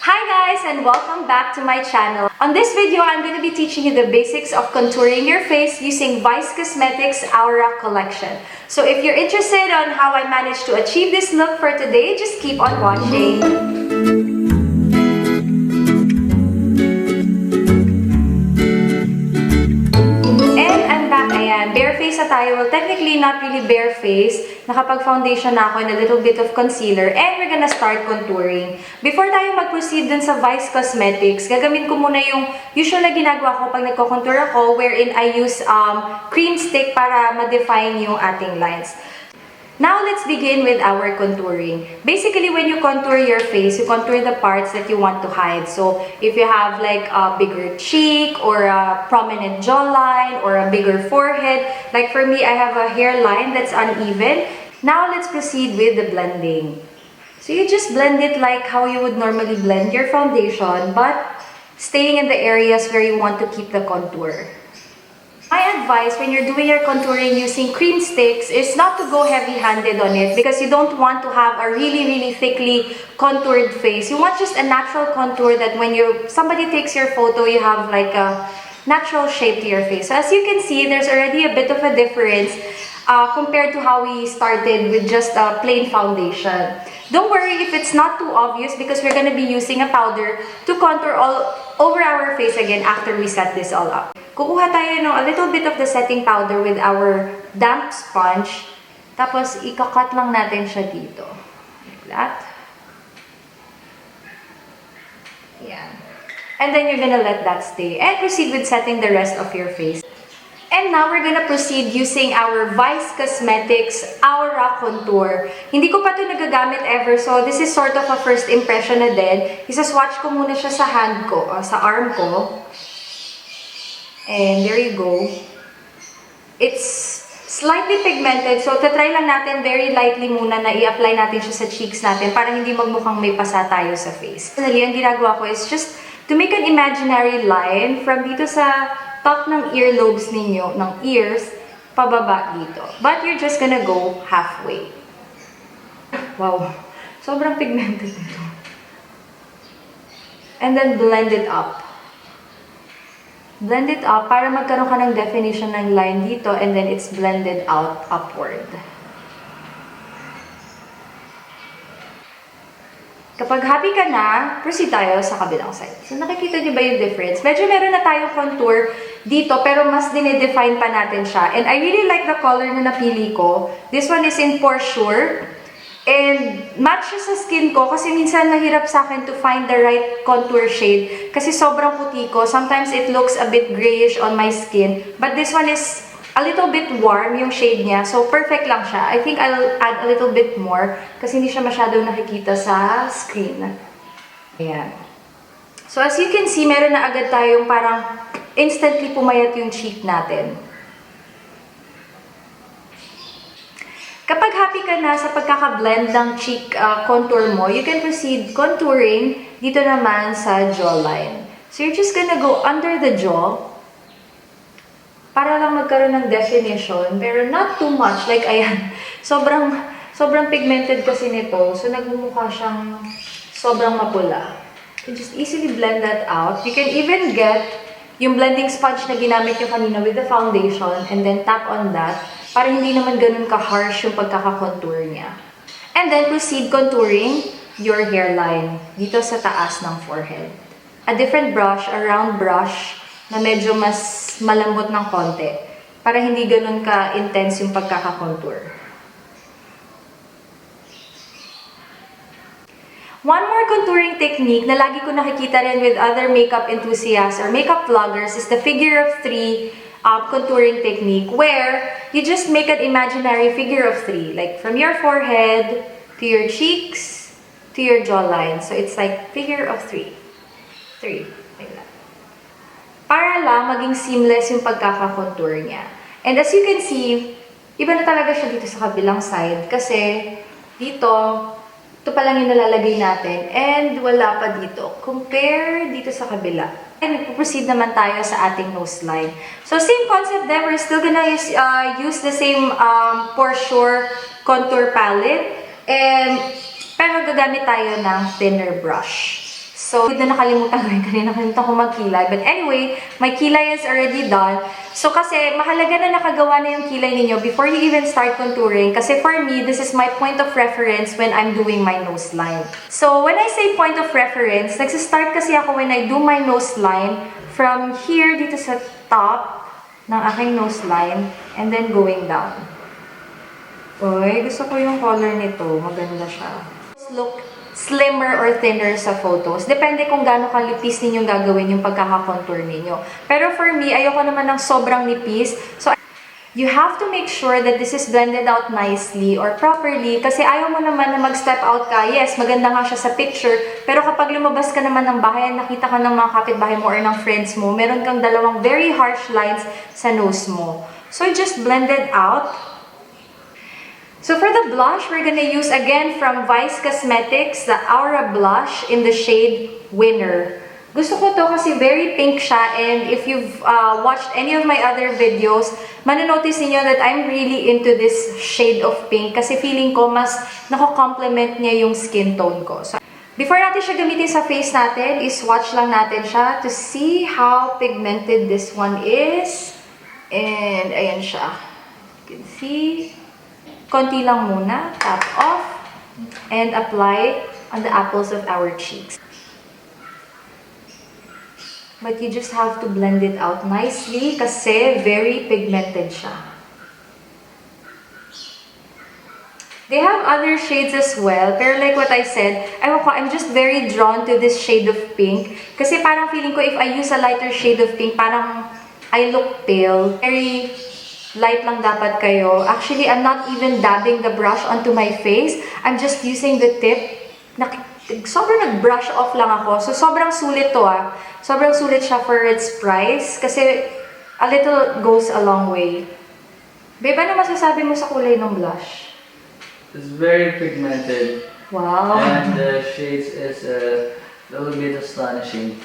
Hi guys and welcome back to my channel. On this video, I'm going to be teaching you the basics of contouring your face using Vice Cosmetics Aura collection. So if you're interested on how I managed to achieve this look for today, just keep on watching. Bare face na tayo. Well, technically, not really bare face. Nakapag-foundation na ako and a little bit of concealer. And we're gonna start contouring. Before tayo mag-proceed dun sa Vice Cosmetics, gagawin ko muna yung usual na ginagawa ko pag nagko-contour ako, wherein I use cream stick para ma-define yung ating lines. Now, let's begin with our contouring. Basically, when you contour your face, you contour the parts that you want to hide. So, if you have like a bigger cheek or a prominent jawline or a bigger forehead, like for me, I have a hairline that's uneven. Now, let's proceed with the blending. So, you just blend it like how you would normally blend your foundation, but staying in the areas where you want to keep the contour. My advice when you're doing your contouring using cream sticks is not to go heavy-handed on it because you don't want to have a really thickly contoured face. You want just a natural contour that when somebody takes your photo, you have like a natural shape to your face. So as you can see, there's already a bit of a difference compared to how we started with just a plain foundation. Don't worry if it's not too obvious because we're going to be using a powder to contour all over our face again after we set this all up. Kukuha tayo ng a little bit of the setting powder with our damp sponge. Tapos, ikakat lang natin siya dito. Like that. Yan. And then you're gonna let that stay. And proceed with setting the rest of your face. And now, we're gonna proceed using our Vice Cosmetics Aura Contour. Hindi ko pa ito nagagamit ever, so this is sort of a first impression na din. Isa-swatch ko muna siya sa hand ko, sa arm ko. And there you go. It's slightly pigmented, so tatry lang natin very lightly muna na i-apply natin siya sa cheeks natin para hindi magmukhang may pasa tayo sa face. Personally, ang ginagawa ko is just to make an imaginary line from dito sa top ng earlobes ninyo, ng ears, pababa dito. But you're just gonna go halfway. Wow, sobrang pigmented nito. And then blend it up. Blend it up para magkaroon ka ng definition ng line dito and then it's blended out upward. Kapag happy ka na, proceed tayo sa kabilang side. So nakikita niyo ba yung difference? Medyo meron na tayong contour dito pero mas dinedefine pa natin siya. And I really like the color na napili ko. This one is in POrshur. And match siya sa skin ko kasi minsan nahirap sa akin to find the right contour shade kasi sobrang puti ko. Sometimes it looks a bit grayish on my skin. But this one is a little bit warm yung shade niya. So perfect lang siya. I think I'll add a little bit more kasi hindi siya masyadong nakikita sa screen. Ayan. So as you can see, meron na agad tayong parang instantly pumayat yung cheek natin. Kapag happy ka na sa pagkaka-blend ng cheek contour mo, you can proceed contouring dito naman sa jawline. So you're just gonna go under the jaw para lang magkaroon ng definition, pero not too much. Like, ayan, sobrang pigmented kasi nito, so nagmumukha siyang sobrang mapula. You just easily blend that out. You can even get yung blending sponge na ginamit nyo kanina with the foundation and then tap on that para hindi naman ganun ka-harsh yung pagkaka-contour niya. And then, proceed contouring your hairline dito sa taas ng forehead. A different brush, a round brush, na medyo mas malambot ng konti para hindi ganun ka-intense yung pagkaka-contour. One more contouring technique na lagi ko nakikita rin with other makeup enthusiasts or makeup vloggers is the figure of 3 contouring technique where you just make an imaginary figure of 3, like from your forehead to your cheeks to your jawline. So it's like figure of 3. 3. Like that. Para lang maging seamless yung pagkaka-contour niya. And as you can see, iba na talaga siya dito sa kabilang side kasi dito, ito pa lang yung nalalagay natin and wala pa dito. Compare dito sa kabila. And proceed naman tayo sa ating nose line. So same concept then, we're still gonna use the same POrshur contour palette. Pero gagamit tayo ng thinner brush. So, na nakalimutan ko nakalimutan ko magkilay. But anyway, my kilay is already done. So, kasi mahalaga na nakagawa na yung kilay ninyo before you even start contouring. Kasi for me, this is my point of reference when I'm doing my nose line. So, when I say point of reference, nagsistart kasi ako when I do my nose line from here dito sa top ng aking nose line and then going down. Uy, gusto ko yung color nito. Maganda siya. Look slimmer or thinner sa photos. Depende kung gaano kalipis ninyong gagawin yung pagkakakontour ninyo. Pero for me, ayoko naman ng sobrang nipis. So, you have to make sure that this is blended out nicely or properly kasi ayaw mo naman na mag-step out ka. Yes, maganda nga siya sa picture, pero kapag lumabas ka naman ng bahay, nakita ka ng mga kapitbahay mo or ng friends mo, meron kang dalawang very harsh lines sa nose mo. So, just blend it out. So for the blush, we're gonna use again from Vice Cosmetics, the Aura Blush in the shade Winner. Gusto ko to kasi very pink siya, and if you've watched any of my other videos, mananotice niyo that I'm really into this shade of pink kasi feeling ko mas nako-complement niya yung skin tone ko. So, before natin siya gamitin sa face natin, is-swatch lang natin siya to see how pigmented this one is. And ayan siya. You can see. Konti lang muna, tap off, and apply on the apples of our cheeks. But you just have to blend it out nicely kasi very pigmented siya. They have other shades as well, pero like what I said, I'm just very drawn to this shade of pink kasi parang feeling ko if I use a lighter shade of pink, parang I look pale. Very light lang dapat kayo. Actually, I'm not even dabbing the brush onto my face. I'm just using the tip. Sobrang nag-brush off lang ako. So, sobrang sulit to ah. Sobrang sulit siya for its price. Kasi, a little goes a long way. Babe, ano masasabi mo sa kulay ng blush? It's very pigmented. Wow. And the shades is a little bit astonishing.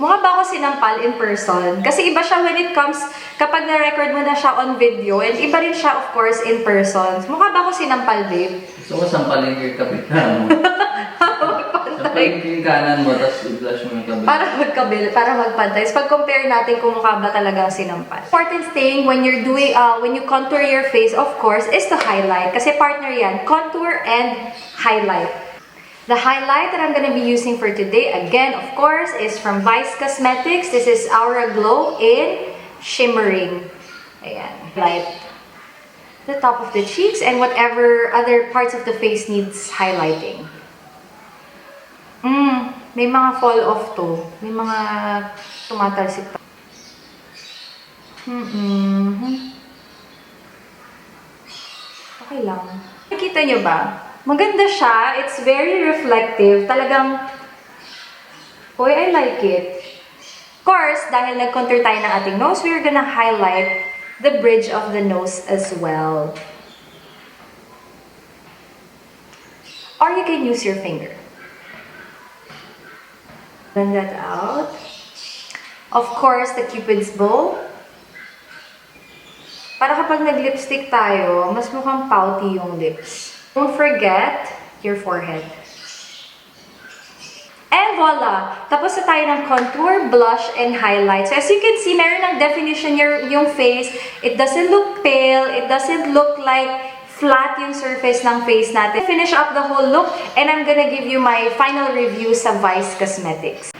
Mukha ba ako sinampal in person? Kasi iba siya when it comes, kapag na-record mo na siya on video, and iba rin siya, of course, in person. Mukha ba ako sinampal, babe? Gusto ko sampalin yung kabila mo. Sampalin yung kanan mo, tapos i-blush mo yung kabila. Para magpantay. So, pag-compare natin kung mukha ba talagang sinampal. Important thing when you're doing, when you contour your face, of course, is to highlight. Kasi partner yan, contour and highlight. The highlight that I'm going to be using for today, again, of course, is from Vice Cosmetics. This is Aura Glow in Shimmering. Ayan. Light the top of the cheeks and whatever other parts of the face needs highlighting. May mga fall off to. May mga tumatalsik pa. Okay lang. Nakita nyo ba? Maganda siya. It's very reflective. Talagang, boy, I like it. Of course, dahil nag-contour tayo ng ating nose, we're gonna highlight the bridge of the nose as well. Or you can use your finger. Blend that out. Of course, the Cupid's bow. Para kapag nag-lipstick tayo, mas mukhang pouty yung lips. Don't forget your forehead. And voila! Tapos na tayo ng contour, blush, and highlight. So as you can see, meron ng definition yung face. It doesn't look pale. It doesn't look like flat yung surface ng face natin. Finish up the whole look, and I'm gonna give you my final review sa Vice Cosmetics.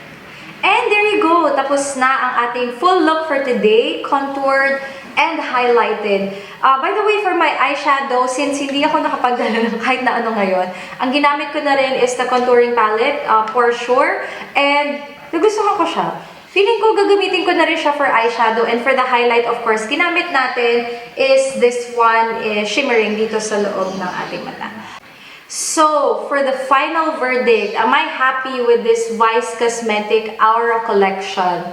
And there you go! Tapos na ang ating full look for today. Contoured and highlighted. By the way, for my eyeshadow, since hindi ako nakapagdala ng kahit na ano ngayon, ang ginamit ko na rin is the contouring palette, POrshur, and nagustuhan ko siya. Feeling ko gagamitin ko na rin siya for eyeshadow, and for the highlight, of course, ginamit natin is this one, Shimmering dito sa loob ng ating mata. So, for the final verdict, am I happy with this Vice Cosmetic Aura collection?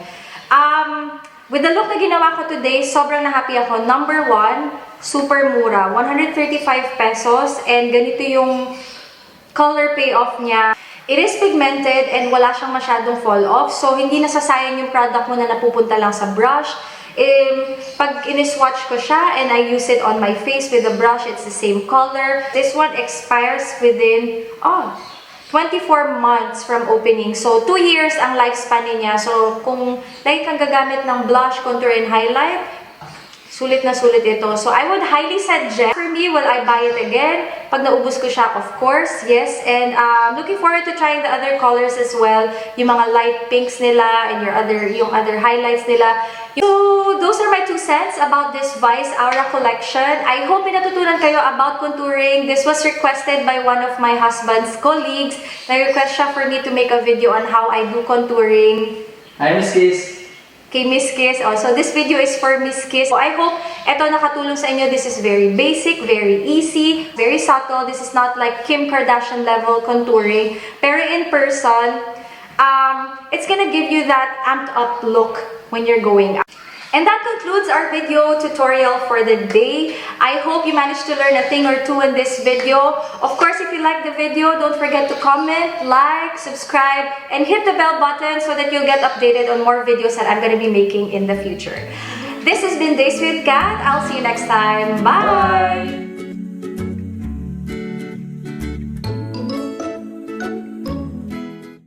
With the look na ginawa ko today, sobrang na-happy ako. Number one, super mura. 135 pesos. And ganito yung color payoff niya. It is pigmented and wala siyang masyadong fall off. So, hindi nasasayang yung product mo na napupunta lang sa brush. Pag in-swatch ko siya and I use it on my face with the brush, it's the same color. This one expires within, 24 months from opening. So, 2 years ang lifespan niya. So, kung like kang gagamit ng blush, contour, and highlight, sulit na sulit ito. So, I would highly suggest. For me, will I buy it again? Pag naubos ko siya, of course, yes. And looking forward to trying the other colors as well. Yung mga light pinks nila and yung other highlights nila. So, those are my 2 cents about this Vice Aura collection. I hope natutunan kayo about contouring. This was requested by one of my husband's colleagues. Na-request siya for me to make a video on how I do contouring. Hi, Miss Kiss. Kay Miss Kiss. Also, this video is for Miss Kiss. So, I hope ito nakatulong sa inyo. This is very basic, very easy, very subtle. This is not like Kim Kardashian level contouring. Pero in person, it's gonna give you that amped up look when you're going out. And that concludes our video tutorial for the day. I hope you managed to learn a thing or two in this video. Of course, if you like the video, don't forget to comment, like, subscribe, and hit the bell button so that you'll get updated on more videos that I'm going to be making in the future. This has been Days with Kath. I'll see you next time. Bye!